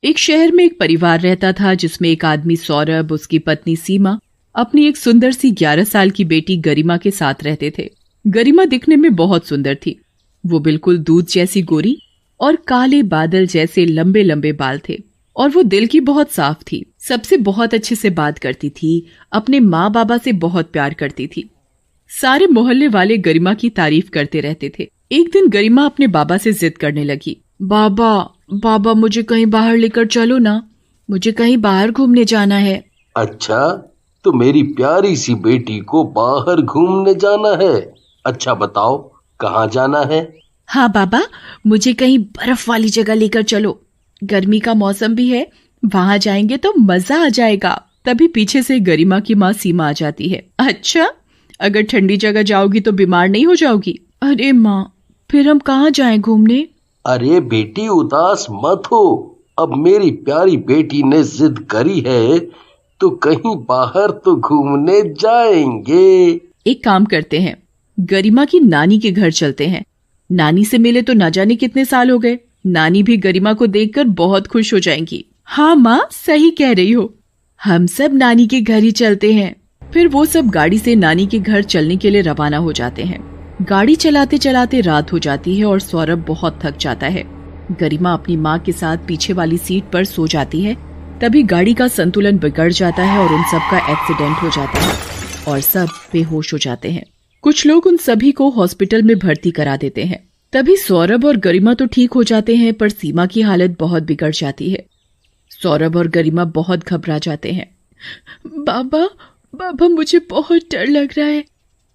एक शहर में एक परिवार रहता था जिसमें एक आदमी सौरभ, उसकी पत्नी सीमा, अपनी एक सुंदर सी 11 साल की बेटी गरिमा के साथ रहते थे। गरिमा दिखने में बहुत सुंदर थी। वो बिल्कुल दूध जैसी गोरी और काले बादल जैसे लंबे लंबे बाल थे और वो दिल की बहुत साफ थी। सबसे बहुत अच्छे से बात करती थी, अपने माँ बाबा से बहुत प्यार करती थी। सारे मोहल्ले वाले गरिमा की तारीफ करते रहते थे। एक दिन गरिमा अपने बाबा से जिद करने लगी। बाबा मुझे कहीं बाहर लेकर चलो ना, मुझे कहीं बाहर घूमने जाना है। अच्छा, तो मेरी प्यारी सी बेटी को बाहर घूमने जाना है। अच्छा बताओ, कहाँ जाना है? हाँ बाबा, मुझे कहीं बर्फ वाली जगह लेकर चलो। गर्मी का मौसम भी है, वहां जाएंगे तो मजा आ जाएगा। तभी पीछे से गरिमा की माँ सीमा आ जाती है। अच्छा, अगर ठंडी जगह जाओगी तो बीमार नहीं हो जाओगी? अरे माँ, फिर हम कहाँ जाएं घूमने? अरे बेटी, उदास मत हो। अब मेरी प्यारी बेटी ने जिद करी है तो कहीं बाहर तो घूमने जाएंगे। एक काम करते हैं, गरिमा की नानी के घर चलते हैं। नानी से मिले तो ना जाने कितने साल हो गए। नानी भी गरिमा को देखकर बहुत खुश हो जाएंगी। हाँ माँ, सही कह रही हो, हम सब नानी के घर ही चलते हैं। फिर वो सब गाड़ी से नानी के घर चलने के लिए रवाना हो जाते हैं। गाड़ी चलाते चलाते रात हो जाती है और सौरभ बहुत थक जाता है। गरिमा अपनी माँ के साथ पीछे वाली सीट पर सो जाती है। तभी गाड़ी का संतुलन बिगड़ जाता है और उन सब का एक्सीडेंट हो जाता है और सब बेहोश हो जाते हैं। कुछ लोग उन सभी को हॉस्पिटल में भर्ती करा देते हैं। तभी सौरभ और गरिमा तो ठीक हो जाते हैं, पर सीमा की हालत बहुत बिगड़ जाती है। सौरभ और गरिमा बहुत घबरा जाते हैं। बाबा मुझे बहुत डर लग रहा है।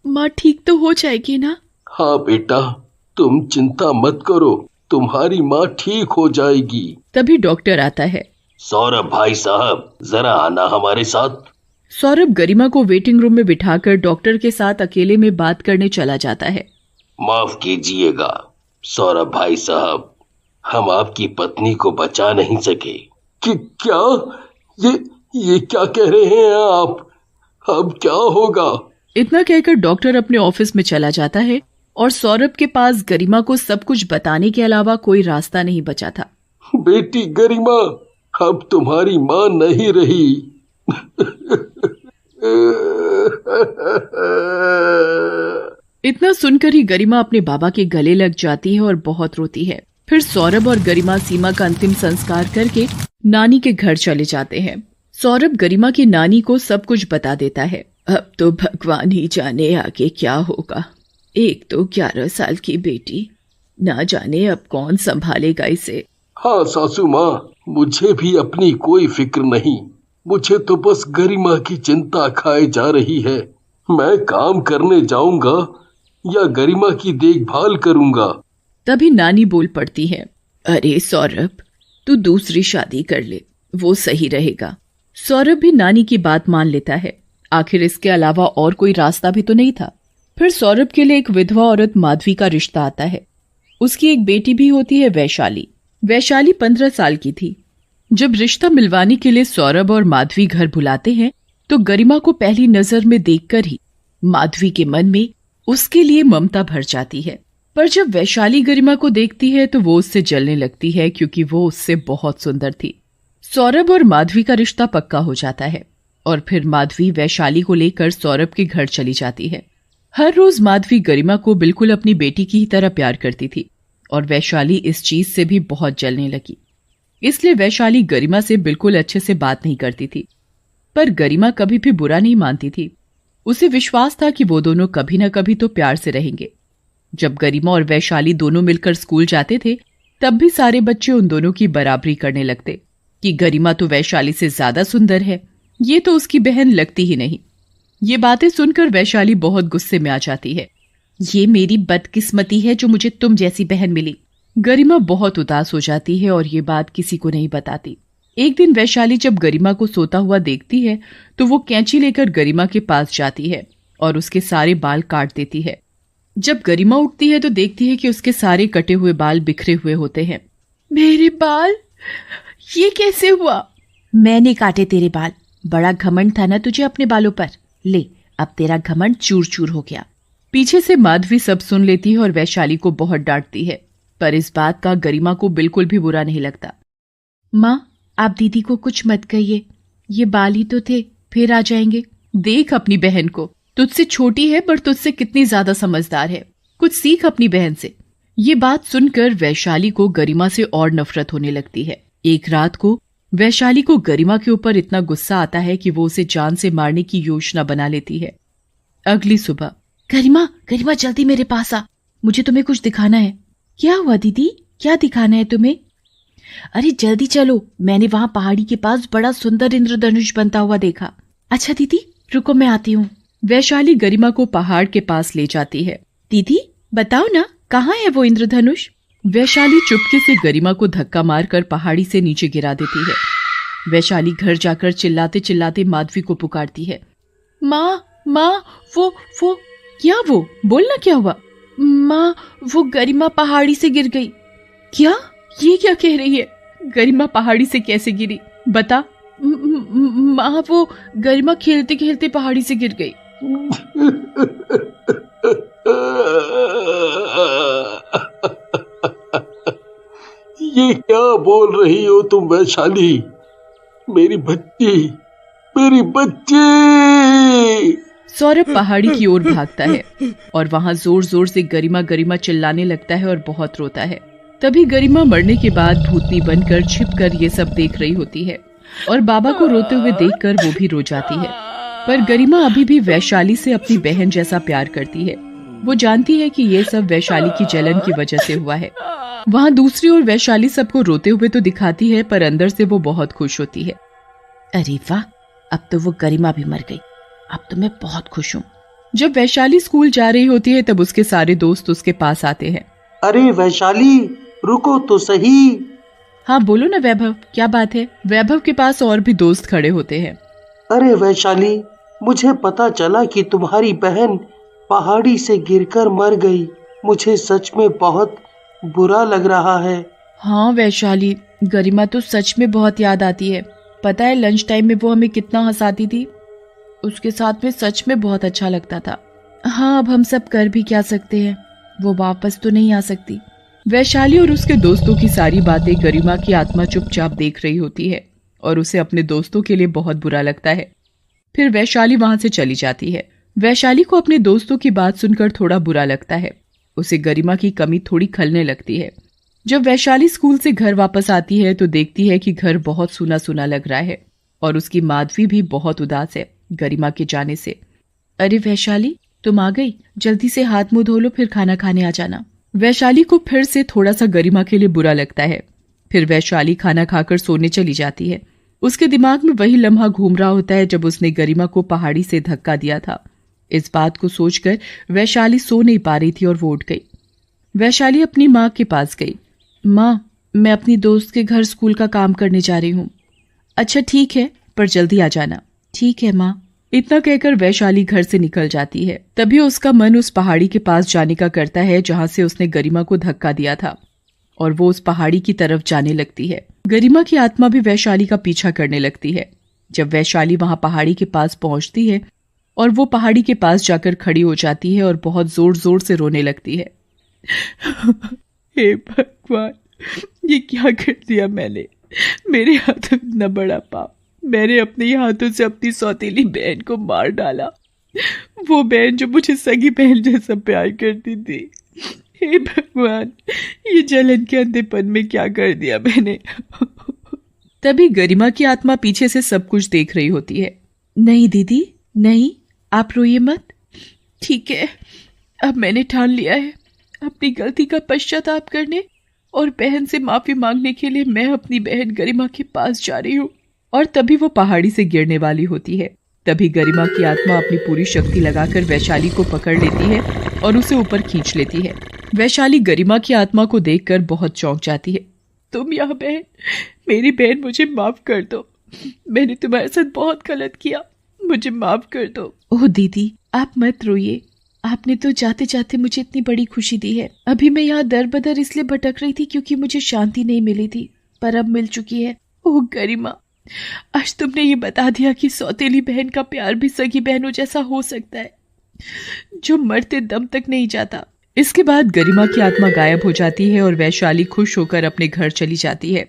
माँ ठीक तो हो जाएगी ना? हाँ बेटा, तुम चिंता मत करो, तुम्हारी माँ ठीक हो जाएगी। तभी डॉक्टर आता है। सौरभ भाई साहब, जरा आना हमारे साथ। सौरभ गरिमा को वेटिंग रूम में बिठाकर डॉक्टर के साथ अकेले में बात करने चला जाता है। माफ कीजिएगा सौरभ भाई साहब, हम आपकी पत्नी को बचा नहीं सके। कि क्या? ये क्या कह रहे हैं आप? अब क्या होगा? इतना कहकर डॉक्टर अपने ऑफिस में चला जाता है और सौरभ के पास गरिमा को सब कुछ बताने के अलावा कोई रास्ता नहीं बचा था। बेटी गरिमा, अब तुम्हारी माँ नहीं रही। इतना सुनकर ही गरिमा अपने बाबा के गले लग जाती है और बहुत रोती है। फिर सौरभ और गरिमा सीमा का अंतिम संस्कार करके नानी के घर चले जाते हैं। सौरभ गरिमा की नानी को सब कुछ बता देता है। अब तो भगवान ही जाने आगे क्या होगा। एक तो 11 साल की बेटी, ना जाने अब कौन संभालेगा इसे। हाँ सासू माँ, मुझे भी अपनी कोई फिक्र नहीं। मुझे तो बस गरिमा की चिंता खाए जा रही है। मैं काम करने जाऊंगा या गरिमा की देखभाल करूंगा। तभी नानी बोल पड़ती है। अरे सौरभ, तू दूसरी शादी कर ले, वो सही रहेगा। सौरभ भी नानी की बात मान लेता है। आखिर इसके अलावा और कोई रास्ता भी तो नहीं था। फिर सौरभ के लिए एक विधवा औरत माधवी का रिश्ता आता है। उसकी एक बेटी भी होती है, वैशाली। वैशाली 15 साल की थी। जब रिश्ता मिलवाने के लिए सौरभ और माधवी घर बुलाते हैं तो गरिमा को पहली नजर में देखकर ही माधवी के मन में उसके लिए ममता भर जाती है। पर जब वैशाली गरिमा को देखती है तो वो उससे जलने लगती है, क्योंकि वो उससे बहुत सुंदर थी। सौरभ और माधवी का रिश्ता पक्का हो जाता है और फिर माधवी वैशाली को लेकर सौरभ के घर चली जाती है। हर रोज माधवी गरिमा को बिल्कुल अपनी बेटी की ही तरह प्यार करती थी और वैशाली इस चीज से भी बहुत जलने लगी। इसलिए वैशाली गरिमा से बिल्कुल अच्छे से बात नहीं करती थी। पर गरिमा कभी भी बुरा नहीं मानती थी। उसे विश्वास था कि वो दोनों कभी न कभी तो प्यार से रहेंगे। जब गरिमा और वैशाली दोनों मिलकर स्कूल जाते थे तब भी सारे बच्चे उन दोनों की बराबरी करने लगते कि गरिमा तो वैशाली से ज्यादा सुंदर है, ये तो उसकी बहन लगती ही नहीं। ये बातें सुनकर वैशाली बहुत गुस्से में आ जाती है। ये मेरी बदकिस्मती है जो मुझे तुम जैसी बहन मिली। गरिमा बहुत उदास हो जाती है और ये बात किसी को नहीं बताती। एक दिन वैशाली जब गरिमा को सोता हुआ देखती है तो वो कैंची लेकर गरिमा के पास जाती है और उसके सारे बाल काट देती है। जब गरिमा उठती है तो देखती है कि उसके सारे कटे हुए बाल बिखरे हुए होते हैं। मेरे बाल, ये कैसे हुआ? मैंने काटे तेरे बाल। बड़ा घमंड था ना तुझे अपने बालों पर। ले, अब तेरा घमंड चूर चूर हो गया। पीछे से माधवी सब सुन लेती है और वैशाली को बहुत डांटती है, पर इस बात का गरिमा को बिल्कुल भी बुरा नहीं लगता। माँ, आप दीदी को कुछ मत कहिए, ये बाल ही तो थे, फिर आ जाएंगे। देख अपनी बहन को, तुझसे छोटी है पर तुझसे कितनी ज्यादा समझदार है, कुछ सीख अपनी बहन से। ये बात सुनकर वैशाली को गरिमा से और नफरत होने लगती है। एक रात को वैशाली को गरिमा के ऊपर इतना गुस्सा आता है कि वो उसे जान से मारने की योजना बना लेती है। अगली सुबह, गरिमा गरिमा जल्दी मेरे पास आ, मुझे तुम्हें कुछ दिखाना है। क्या हुआ दीदी, क्या दिखाना है तुम्हें? अरे जल्दी चलो, मैंने वहां पहाड़ी के पास बड़ा सुंदर इंद्रधनुष बनता हुआ देखा। अच्छा दीदी रुको, मैं आती हूँ। वैशाली गरिमा को पहाड़ के पास ले जाती है। दीदी बताओ ना, कहाँ है वो इंद्रधनुष? वैशाली चुपके से गरिमा को धक्का मारकर पहाड़ी से नीचे गिरा देती है। वैशाली घर जाकर चिल्लाते चिल्लाते माधवी को पुकारती है। माँ माँ, वो क्या, वो बोलना क्या हुआ? माँ वो गरिमा पहाड़ी से गिर गई। क्या? ये क्या कह रही है? गरिमा पहाड़ी से कैसे गिरी, बता। माँ वो गरिमा खेलते खेलते पहाड़ी से गिर गई। ये क्या बोल रही हो तुम वैशाली? मेरी बच्ची, मेरी बच्ची! सौरभ पहाड़ी की ओर भागता है और वहां जोर जोर से गरिमा गरिमा चिल्लाने लगता है और बहुत रोता है। तभी गरिमा मरने के बाद भूतनी बनकर छिपकर ये सब देख रही होती है और बाबा को रोते हुए देखकर वो भी रो जाती है। पर गरिमा अभी भी वैशाली से अपनी बहन जैसा प्यार करती है। वो जानती है कि ये सब वैशाली की जलन की वजह से हुआ है। वहाँ दूसरी ओर वैशाली सबको रोते हुए तो दिखाती है, पर अंदर से वो बहुत खुश होती है। अरे वाह, अब तो वो गरिमा भी मर गई, अब तो मैं बहुत खुश हूँ। जब वैशाली स्कूल जा रही होती है तब उसके सारे दोस्त उसके पास आते हैं। अरे वैशाली रुको तो सही। हाँ बोलो ना वैभव, क्या बात है? वैभव के पास और भी दोस्त खड़े होते हैं। अरे वैशाली, मुझे पता चला कि तुम्हारी बहन पहाड़ी से गिरकर मर गई। मुझे सच में बहुत बुरा लग रहा है। हाँ वैशाली, गरिमा तो सच में बहुत याद आती है। पता है लंच टाइम में वो हमें कितना हंसाती थी, उसके साथ में सच में बहुत अच्छा लगता था। हाँ अब हम सब कर भी क्या सकते हैं, वो वापस तो नहीं आ सकती। वैशाली और उसके दोस्तों की सारी बातें गरिमा की आत्मा चुपचाप देख रही होती है और उसे अपने दोस्तों के लिए बहुत बुरा लगता है। फिर वैशाली वहां से चली जाती है। वैशाली को अपने दोस्तों की बात सुनकर थोड़ा बुरा लगता है। उसे गरिमा की कमी थोड़ी खलने लगती है। जब वैशाली स्कूल से घर वापस आती है तो देखती है कि घर बहुत सूना सूना लग रहा है और उसकी माधवी भी बहुत उदास है गरिमा के जाने से। अरे वैशाली तुम आ गई, जल्दी से हाथ मुंह धो लो, फिर खाना खाने आ जाना। वैशाली को फिर से थोड़ा सा गरिमा के लिए बुरा लगता है। फिर वैशाली खाना खाकर सोने चली जाती है। उसके दिमाग में वही लम्हा घूम रहा होता है जब उसने गरिमा को पहाड़ी से धक्का दिया था। इस बात को सोचकर वैशाली सो नहीं पा रही थी और वो उठ गई। वैशाली अपनी माँ के पास गई। माँ, मैं अपनी दोस्त के घर स्कूल का काम करने जा रही हूँ। अच्छा ठीक है, पर जल्दी आ जाना। ठीक है माँ। इतना कहकर वैशाली घर से निकल जाती है। तभी उसका मन उस पहाड़ी के पास जाने का करता है जहाँ से उसने गरिमा को धक्का दिया था और वो उस पहाड़ी की तरफ जाने लगती है। गरिमा की आत्मा भी वैशाली का पीछा करने लगती है। जब वैशाली वहां पहाड़ी के पास पहुंचती है और वो पहाड़ी के पास जाकर खड़ी हो जाती है और बहुत जोर जोर से रोने लगती है। हे भगवान, ये क्या कर दिया मैंने? मेरे हाथों इतना बड़ा पाप। मैंने अपने ही हाथों से अपनी सौतेली बहन को मार डाला, वो बहन जो मुझे सगी बहन जैसा प्यार करती थी। हे भगवान, ये जलन के अंधेपन में क्या कर दिया मैंने? तभी गरिमा की आत्मा पीछे से सब कुछ देख रही होती है। नहीं दीदी नहीं, आप रोइए मत। ठीक है, अब मैंने ठान लिया है अपनी गलती का पश्चाताप करने और बहन से माफी मांगने के लिए मैं अपनी बहन गरिमा के पास जा रही हूँ। और तभी वो पहाड़ी से गिरने वाली होती है। तभी गरिमा की आत्मा अपनी पूरी शक्ति लगाकर वैशाली को पकड़ लेती है और उसे ऊपर खींच लेती है। वैशाली गरिमा की आत्मा को देखकर बहुत चौंक जाती है। तुम यहाँ बहन, मेरी बहन, मुझे माफ कर दो। मैंने तुम्हारे साथ बहुत गलत किया, मुझे माफ कर दो। ओह दीदी, आप मत रोइए। आपने तो जाते जाते मुझे इतनी बड़ी खुशी दी है। अभी मैं यहाँ दर बदर इसलिए भटक रही थी क्योंकि मुझे शांति नहीं मिली थी, पर अब मिल चुकी है। ओह गरिमा, आज तुमने ये बता दिया कि सौतेली बहन का प्यार भी सगी बहनों जैसा हो सकता है, जो मरते दम तक नहीं जाता। इसके बाद गरिमा की आत्मा गायब हो जाती है और वैशाली खुश होकर अपने घर चली जाती है।